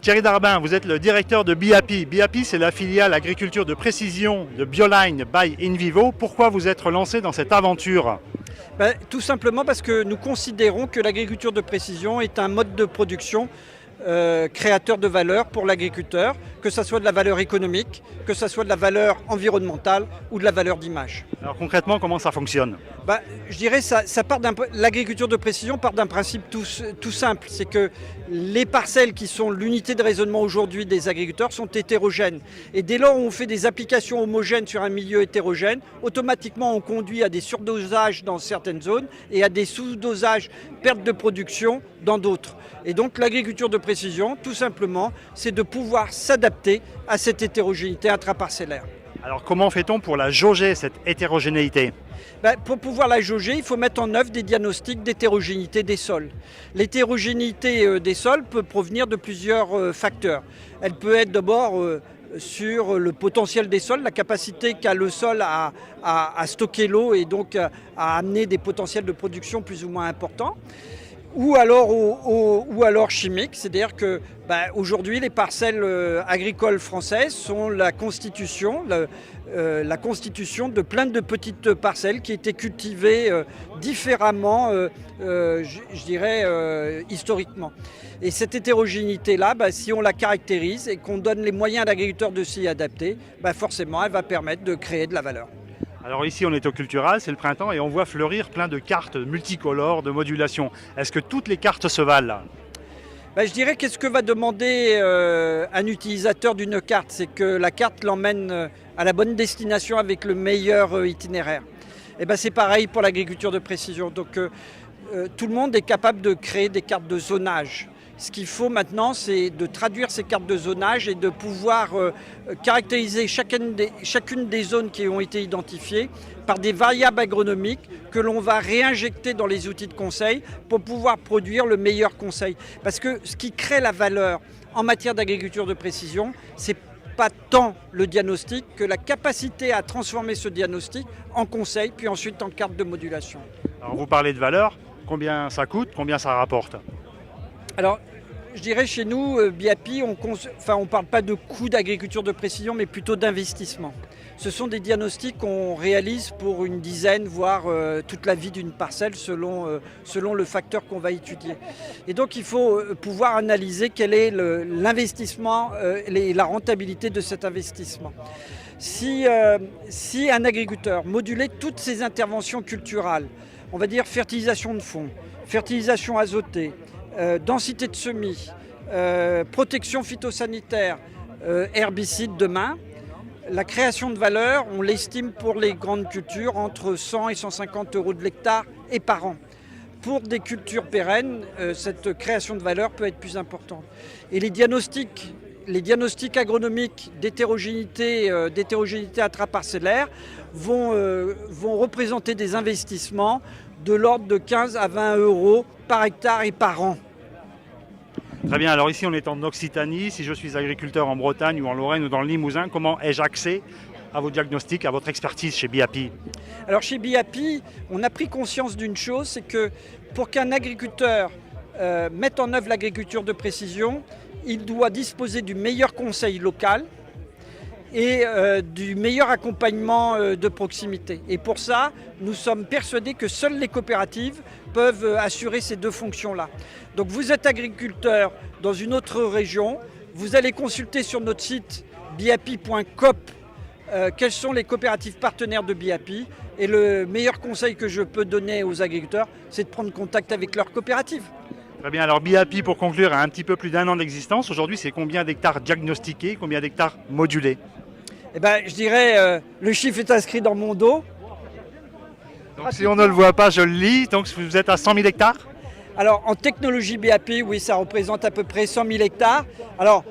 Thierry Darbin, vous êtes le directeur de BIAPI. BIAPI, c'est la filiale agriculture de précision de Bioline by InVivo. Pourquoi vous êtes lancé dans cette aventure? Tout simplement parce que nous considérons que l'agriculture de précision est un mode de production créateur de valeur pour l'agriculteur, que ce soit de la valeur économique, que ce soit de la valeur environnementale ou de la valeur d'image. Alors concrètement, comment ça fonctionne? Je dirais l'agriculture de précision part d'un principe tout simple, c'est que les parcelles qui sont l'unité de raisonnement aujourd'hui des agriculteurs sont hétérogènes. Et dès lors où on fait des applications homogènes sur un milieu hétérogène, automatiquement on conduit à des surdosages dans certaines zones et à des sous-dosages, perte de production dans d'autres. Et donc l'agriculture de précision, tout simplement, c'est de pouvoir s'adapter à cette hétérogénéité intraparcellaire. Alors comment fait-on pour la jauger, cette hétérogénéité? Pour pouvoir la jauger, il faut mettre en œuvre des diagnostics d'hétérogénéité des sols. L'hétérogénéité des sols peut provenir de plusieurs facteurs. Elle peut être d'abord sur le potentiel des sols, la capacité qu'a le sol à stocker l'eau et donc à amener des potentiels de production plus ou moins importants. Ou alors chimique, c'est-à-dire que aujourd'hui les parcelles agricoles françaises sont la constitution de plein de petites parcelles qui étaient cultivées différemment, je dirais, historiquement. Et cette hétérogénéité-là, si on la caractérise et qu'on donne les moyens à l'agriculteur de s'y adapter, forcément elle va permettre de créer de la valeur. Alors ici on est au Cultural, c'est le printemps et on voit fleurir plein de cartes multicolores de modulation. Est-ce que toutes les cartes se valent? Je dirais qu'est-ce que va demander un utilisateur d'une carte, c'est que la carte l'emmène à la bonne destination avec le meilleur itinéraire. Et c'est pareil pour l'agriculture de précision. Donc tout le monde est capable de créer des cartes de zonage. Ce qu'il faut maintenant, c'est de traduire ces cartes de zonage et de pouvoir caractériser chacune des zones qui ont été identifiées par des variables agronomiques que l'on va réinjecter dans les outils de conseil pour pouvoir produire le meilleur conseil. Parce que ce qui crée la valeur en matière d'agriculture de précision, c'est pas tant le diagnostic que la capacité à transformer ce diagnostic en conseil, puis ensuite en carte de modulation. Alors vous parlez de valeur, combien ça coûte, combien ça rapporte? Alors, je dirais chez nous, BIAPI, on ne parle pas de coût d'agriculture de précision, mais plutôt d'investissement. Ce sont des diagnostics qu'on réalise pour une dizaine, voire toute la vie d'une parcelle selon le facteur qu'on va étudier. Et donc il faut pouvoir analyser quel est l'investissement et la rentabilité de cet investissement. Si un agriculteur modulait toutes ses interventions culturales, on va dire fertilisation de fond, fertilisation azotée, densité de semis, protection phytosanitaire, herbicides demain, la création de valeur, on l'estime pour les grandes cultures entre 100 et 150 euros de l'hectare et par an. Pour des cultures pérennes, cette création de valeur peut être plus importante. Et les diagnostics agronomiques d'hétérogénéité intraparcellaire vont représenter des investissements de l'ordre de 15 à 20 euros par hectare et par an. Très bien, alors ici on est en Occitanie, si je suis agriculteur en Bretagne ou en Lorraine ou dans le Limousin, comment ai-je accès à vos diagnostics, à votre expertise chez BIAPI? Alors chez BIAPI, on a pris conscience d'une chose, c'est que pour qu'un agriculteur mette en œuvre l'agriculture de précision, il doit disposer du meilleur conseil local et du meilleur accompagnement de proximité. Et pour ça, nous sommes persuadés que seules les coopératives peuvent assurer ces deux fonctions-là. Donc vous êtes agriculteur dans une autre région, vous allez consulter sur notre site biapi.coop quelles sont les coopératives partenaires de BIAPI. Et le meilleur conseil que je peux donner aux agriculteurs, c'est de prendre contact avec leur coopérative. Très bien, alors BIAPI, pour conclure, a un petit peu plus d'1 an d'existence. Aujourd'hui, c'est combien d'hectares diagnostiqués, combien d'hectares modulés? Je dirais, le chiffre est inscrit dans mon dos. Donc si on ne le voit pas, je le lis. Donc vous êtes à 100 000 hectares? Alors en technologie BIAPI, oui, ça représente à peu près 100 000 hectares. Alors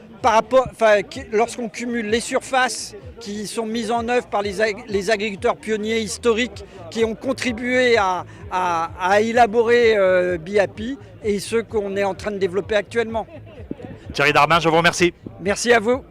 lorsqu'on cumule les surfaces qui sont mises en œuvre par les agriculteurs pionniers historiques qui ont contribué à élaborer BIAPI et ceux qu'on est en train de développer actuellement. Thierry Darbin, je vous remercie. Merci à vous.